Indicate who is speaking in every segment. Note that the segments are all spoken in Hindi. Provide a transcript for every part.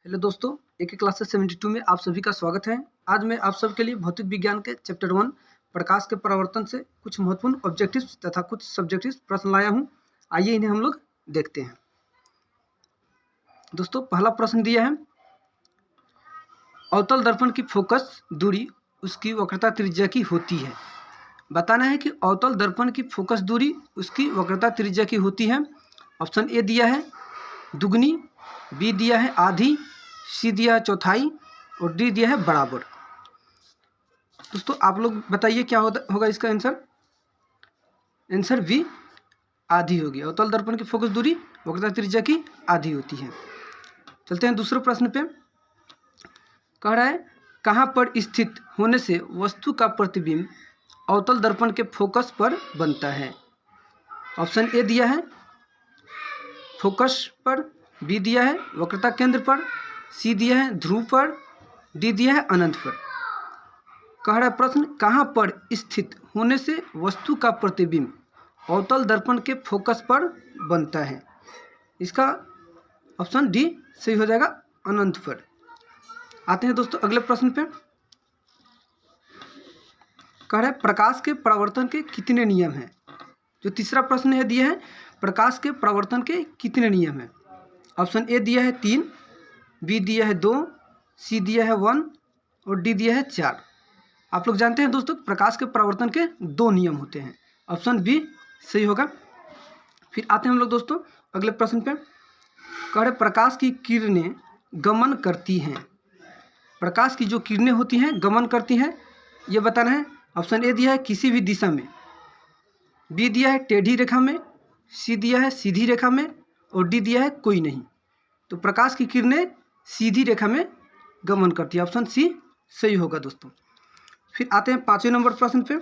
Speaker 1: हेलो दोस्तों, एक क्लास 72 में आप सभी का स्वागत है। आज मैं आप सबके लिए भौतिक विज्ञान के चैप्टर 1 प्रकाश के परावर्तन से कुछ महत्वपूर्ण ऑब्जेक्टिव्स तथा कुछ सब्जेक्टिव प्रश्न लाया हूं। आइए इन्हें हम लोग देखते हैं। दोस्तों, पहला प्रश्न दिया है, अवतल दर्पण की फोकस दूरी उसकी वक्रता त्रिज्या की होती है। बताना है कि अवतल दर्पण की फोकस दूरी उसकी वक्रता त्रिज्या की होती है। ऑप्शन ए दिया है दुगनी, बी दिया है आधी, सी दिया है चौथाई और डी दिया है बराबर। दोस्तों आप लोग बताइए क्या होगा इसका आंसर। आंसर बी आधी होगी। अवतल दर्पण की फोकस दूरी वक्रता त्रिज्या की आधी होती है। चलते हैं दूसरे प्रश्न पे। कह रहा है कहाँ पर स्थित होने से वस्तु का प्रतिबिंब अवतल दर्पण के फोकस पर बनता है। ऑप्शन ए दिया है फोकस पर, बी दिया है वक्रता केंद्र पर, सी दिया है ध्रुव पर, डी दिया है अनंत पर। कह रहा है प्रश्न कहाँ पर स्थित होने से वस्तु का प्रतिबिंब अवतल दर्पण के फोकस पर बनता है। इसका ऑप्शन डी सही हो जाएगा, अनंत पर। आते हैं दोस्तों अगले प्रश्न पे। कह रहा है प्रकाश के परावर्तन के कितने नियम हैं। जो तीसरा प्रश्न है दिया है प्रकाश के परावर्तन के कितने नियम हैं। ऑप्शन ए दिया है 3, बी दिया है 2, सी दिया है 1 और डी दिया है 4। आप लोग जानते हैं दोस्तों प्रकाश के परावर्तन के 2 नियम होते हैं। ऑप्शन बी सही होगा। फिर आते हैं हम लोग दोस्तों अगले प्रश्न पे। कह रहे प्रकाश की किरणें गमन करती हैं। प्रकाश की जो किरणें होती हैं गमन करती हैं, ये बताना है। ऑप्शन ए दिया है किसी भी दिशा में, बी दिया है टेढ़ी रेखा में, सी दिया है सीधी रेखा में और डी दिया है कोई नहीं। तो प्रकाश की किरणें सीधी रेखा में गमन करती है। ऑप्शन सी सही होगा दोस्तों। फिर आते हैं 5वें नंबर प्रश्न पे।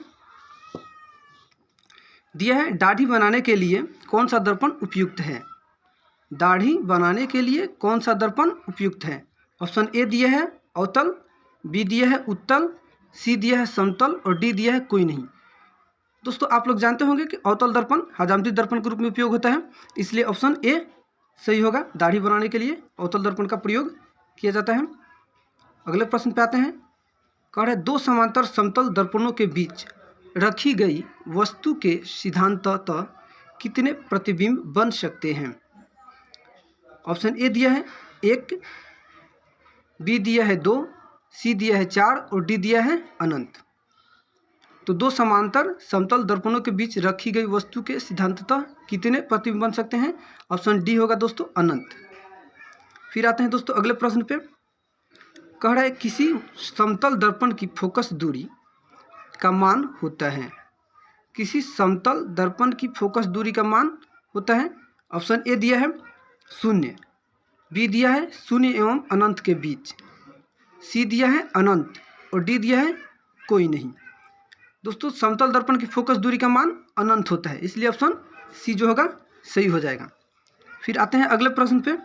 Speaker 1: दिया है दाढ़ी बनाने के लिए कौन सा दर्पण उपयुक्त है। दाढ़ी बनाने के लिए कौन सा दर्पण उपयुक्त है। ऑप्शन ए दिया है अवतल, बी दिया है उत्तल, सी दिया है समतल और डी दिया है कोई नहीं। दोस्तों आप लोग जानते होंगे कि अवतल दर्पण हजामती दर्पण के रूप में उपयोग होता है, इसलिए ऑप्शन ए सही होगा। दाढ़ी बनाने के लिए अवतल दर्पण का प्रयोग किया जाता है। अगले प्रश्न पे आते हैं। कह रहे 2 समांतर समतल दर्पणों के बीच रखी गई वस्तु के सिद्धांततः कितने प्रतिबिंब बन सकते हैं। ऑप्शन ए दिया है 1, बी दिया है 2, सी दिया है 4 और डी दिया है अनंत। तो 2 समांतर समतल दर्पणों के बीच रखी गई वस्तु के सिद्धांततः कितने प्रतिबिंब बन सकते हैं। ऑप्शन डी होगा दोस्तों, अनंत। फिर आते हैं दोस्तों अगले प्रश्न पे। कह रहा है किसी समतल दर्पण की फोकस दूरी का मान होता है। किसी समतल दर्पण की फोकस दूरी का मान होता है। ऑप्शन ए दिया है 0, बी दिया है 0 एवं अनंत के बीच, सी दिया है अनंत और डी दिया है कोई नहीं। दोस्तों समतल दर्पण की फोकस दूरी का मान अनंत होता है, इसलिए ऑप्शन सी जो होगा सही हो जाएगा। फिर आते हैं अगले प्रश्न पे।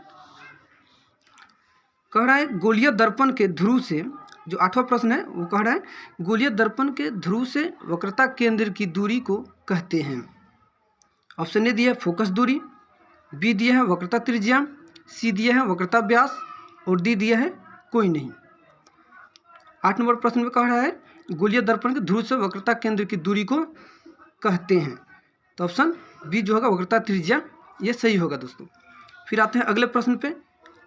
Speaker 1: कह रहा है गोलीय दर्पण के ध्रुव से, जो 8वां प्रश्न है वो कह रहा है गोलीय दर्पण के ध्रुव से वक्रता केंद्र की दूरी को कहते हैं। ऑप्शन ए दिया है फोकस दूरी, बी दिया है वक्रता त्रिज्या, सी दिया है वक्रता व्यास और डी दिया है कोई नहीं। 8 नंबर प्रश्न में कह रहा है गोलीय दर्पण के ध्रुव से वक्रता केंद्र की दूरी को कहते हैं। तो ऑप्शन बी जो होगा वक्रता त्रिज्या, ये सही होगा दोस्तों। फिर आते हैं अगले प्रश्न पे।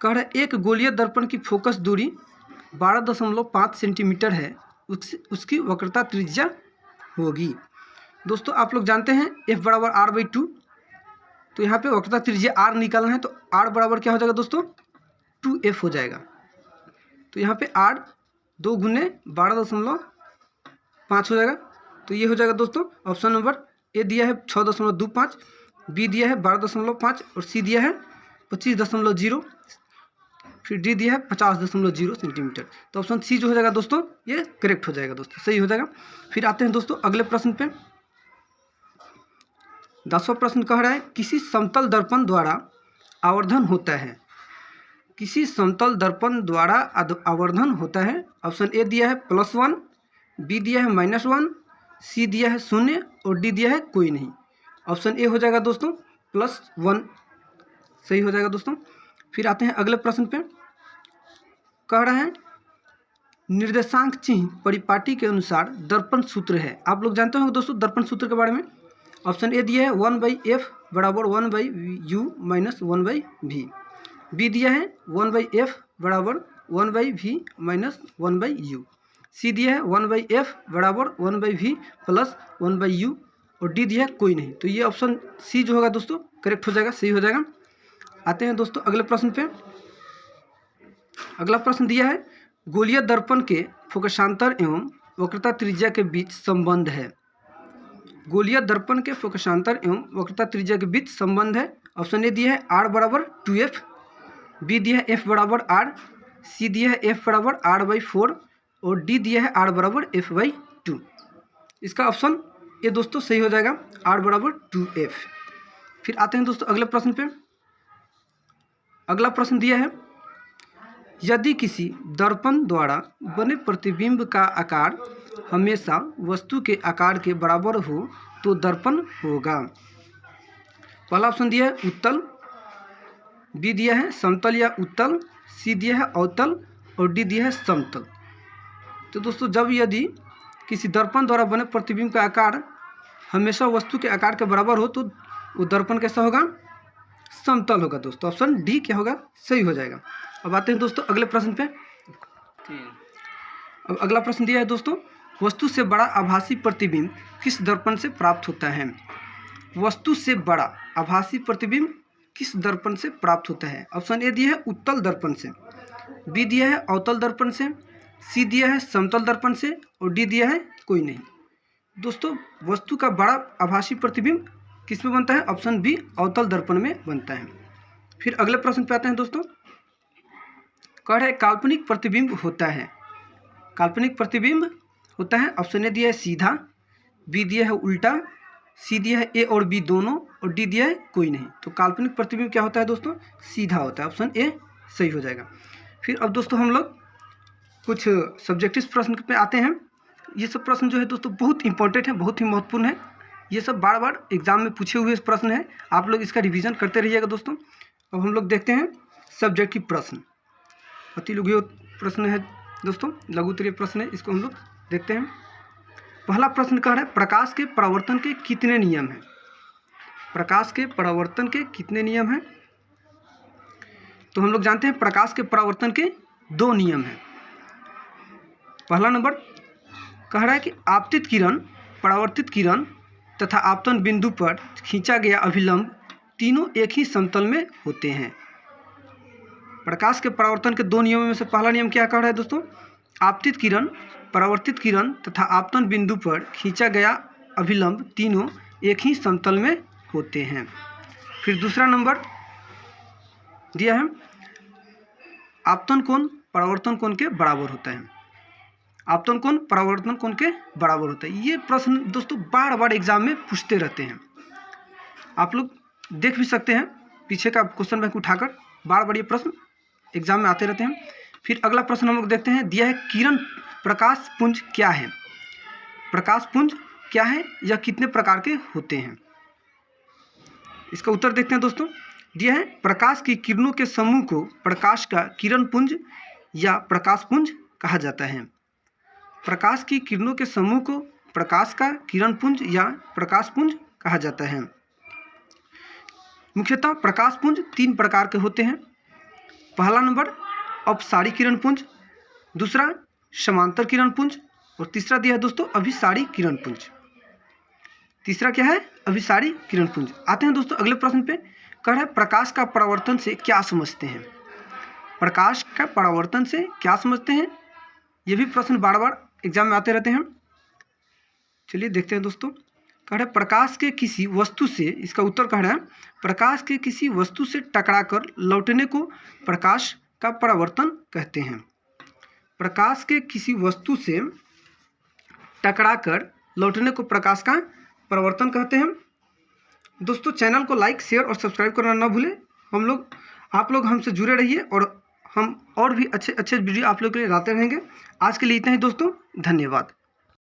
Speaker 1: कह रहा है एक गोलीय दर्पण की फोकस दूरी 12.5 सेंटीमीटर है, उसकी वक्रता त्रिज्या होगी। दोस्तों आप लोग जानते हैं F बराबर R/2, तो यहाँ पे वक्रता त्रिज्या R निकालना है, तो R बराबर क्या हो जाएगा दोस्तों 2F हो जाएगा। तो यहाँ पे R 2 गुने 12.5 हो जाएगा। तो ये हो जाएगा दोस्तों ऑप्शन नंबर ए दिया है 6.25, बी दिया है 12.5 और सी दिया है 25.0, फिर डी दिया है 50.0 सेंटीमीटर। तो ऑप्शन सी जो हो जाएगा दोस्तों ये करेक्ट हो जाएगा दोस्तों, सही हो जाएगा। फिर आते हैं दोस्तों अगले प्रश्न पे। 10वां प्रश्न कह रहा है किसी समतल दर्पण द्वारा आवर्धन होता है। किसी समतल दर्पण द्वारा आवर्धन होता है। ऑप्शन ए दिया है +1, बी दिया है -1, सी दिया है 0 और डी दिया है कोई नहीं। ऑप्शन ए हो जाएगा दोस्तों +1 सही हो जाएगा दोस्तों। फिर आते हैं अगले प्रश्न पे। कह रहे हैं निर्देशांक चिन्ह परिपाटी के अनुसार दर्पण सूत्र है। आप लोग जानते होंगे दोस्तों दर्पण सूत्र के बारे में। ऑप्शन ए दिया है 1/f बराबर 1/u माइनस 1/v। बी दिया है 1/f बराबर 1/v माइनस 1/u। सी दिया है 1/f बराबर 1/v प्लस 1/u। और डी दिया है कोई नहीं। तो ये ऑप्शन सी जो होगा दोस्तों करेक्ट हो जाएगा, सही हो जाएगा। आते हैं दोस्तों अगले प्रश्न पे। अगला प्रश्न दिया है गोलीय दर्पण के फोकसांतर एवं वक्रता त्रिज्या के बीच संबंध है। गोलीय दर्पण के फोकसांतर एवं वक्रता त्रिज्या के बीच संबंध है। ऑप्शन ए दिया है r बराबर 2f, बी दिया है f बराबर r, सी दिया है f बराबर r/4 और डी दिया है r बराबर f/2। इसका ऑप्शन ये दोस्तों सही हो जाएगा, r बराबर 2f। फिर आते हैं दोस्तों अगले प्रश्न पे। अगला प्रश्न दिया है यदि किसी दर्पण द्वारा बने प्रतिबिंब का आकार हमेशा वस्तु के आकार के बराबर हो तो दर्पण होगा। पहला ऑप्शन दिया है उत्तल, बी दिया है समतल या उत्तल, सी दिया है अवतल और डी दिया है समतल। तो दोस्तों जब यदि किसी दर्पण द्वारा बने प्रतिबिंब का आकार हमेशा वस्तु के आकार के बराबर हो तो वो दर्पण कैसा होगा, समतल होगा दोस्तों। ऑप्शन डी क्या होगा, सही हो जाएगा। अब आते हैं दोस्तों अगले प्रश्न पे। अब अगला प्रश्न दिया है दोस्तों वस्तु से बड़ा आभासी प्रतिबिंब किस दर्पण से प्राप्त होता है। वस्तु से बड़ा आभासी प्रतिबिंब किस दर्पण से प्राप्त होता है। ऑप्शन ए दिया है उत्तल दर्पण से, बी दिया है अवतल दर्पण से, सी दिया है समतल दर्पण से और डी दिया है कोई नहीं। दोस्तों वस्तु का बड़ा आभासी प्रतिबिंब किस में बनता है, ऑप्शन बी अवतल दर्पण में बनता है। फिर अगले प्रश्न पे आते हैं दोस्तों। कह रहे काल्पनिक प्रतिबिंब होता है। काल्पनिक प्रतिबिंब होता है, ऑप्शन ए दिया है सीधा, बी दिया है उल्टा, सी दिया है ए और बी दोनों और डी दिया है कोई नहीं। तो काल्पनिक प्रतिबिंब क्या होता है दोस्तों, सीधा होता है। ऑप्शन ए सही हो जाएगा। फिर अब दोस्तों हम लोग कुछ सब्जेक्टिव प्रश्न पे आते हैं। ये सब प्रश्न जो है दोस्तों बहुत इंपॉर्टेंट है, बहुत ही महत्वपूर्ण है। ये सब बार बार एग्जाम में पूछे हुए प्रश्न है, आप लोग इसका रिवीजन करते रहिएगा दोस्तों। अब हम लोग देखते हैं सब्जेक्टिव प्रश्न। अति लघु प्रश्न है दोस्तों, लघुत्तरीय प्रश्न है, इसको हम लोग देखते हैं। पहला प्रश्न कह रहा है प्रकाश के परावर्तन के कितने नियम हैं। प्रकाश के परावर्तन के कितने नियम हैं। तो हम लोग जानते हैं प्रकाश के परावर्तन के 2 नियम हैं। पहला नंबर कह रहा है कि आपतित किरण, परावर्तित किरण तथा आपतन बिंदु पर खींचा गया अभिलंब तीनों एक ही समतल में होते हैं। प्रकाश के परावर्तन के 2 नियमों में से पहला नियम क्या कह रहा है दोस्तों, आपतित किरण, परावर्तित किरण तथा आपतन बिंदु पर खींचा गया अभिलंब तीनों एक ही समतल में होते हैं। फिर दूसरा नंबर दिया है आपतन कोण परावर्तन कोण के बराबर होता है। आपतन कोण परावर्तन कोण के बराबर होता है। ये प्रश्न दोस्तों बार बार एग्जाम में पूछते रहते हैं, आप लोग देख भी सकते हैं पीछे का क्वेश्चन बैंक उठाकर, बार बार ये प्रश्न एग्जाम में आते रहते हैं। फिर अगला प्रश्न हम लोग देखते हैं, दिया है किरण प्रकाश पुंज क्या है। प्रकाश पुंज क्या है, यह कितने प्रकार के होते हैं। इसका उत्तर देखते हैं दोस्तों। दिया है प्रकाश की किरणों के समूह को प्रकाश का किरण पुंज या प्रकाश पुंज कहा जाता है। प्रकाश की किरणों के समूह को प्रकाश का किरण पुंज या प्रकाश पुंज कहा जाता है। मुख्यतः प्रकाश पुंज 3 प्रकार के होते हैं। पहला नंबर अपसारी किरण पुंज, दूसरा समांतर किरण पुंज और तीसरा दिया है दोस्तों अभिसारी किरण पुंज। तीसरा क्या है, अभिसारी किरण पुंज। आते हैं दोस्तों अगले प्रश्न पे। कह रहा है प्रकाश का परावर्तन से क्या समझते हैं। प्रकाश का परावर्तन से क्या समझते हैं, ये भी प्रश्न बार बार एग्जाम में आते रहते हैं। चलिए देखते हैं दोस्तों। कह रहा है प्रकाश के किसी वस्तु से, इसका उत्तर कह रहा है प्रकाश के किसी वस्तु से टकराकर लौटने को प्रकाश का परावर्तन कहते हैं। प्रकाश के किसी वस्तु से टकराकर लौटने को प्रकाश का परावर्तन कहते हैं। दोस्तों चैनल को लाइक, शेयर और सब्सक्राइब करना ना भूलें। आप लोग हमसे जुड़े रहिए और हम और भी अच्छे वीडियो आप लोग के लिए लाते रहेंगे। आज के लिए इतना ही दोस्तों, धन्यवाद।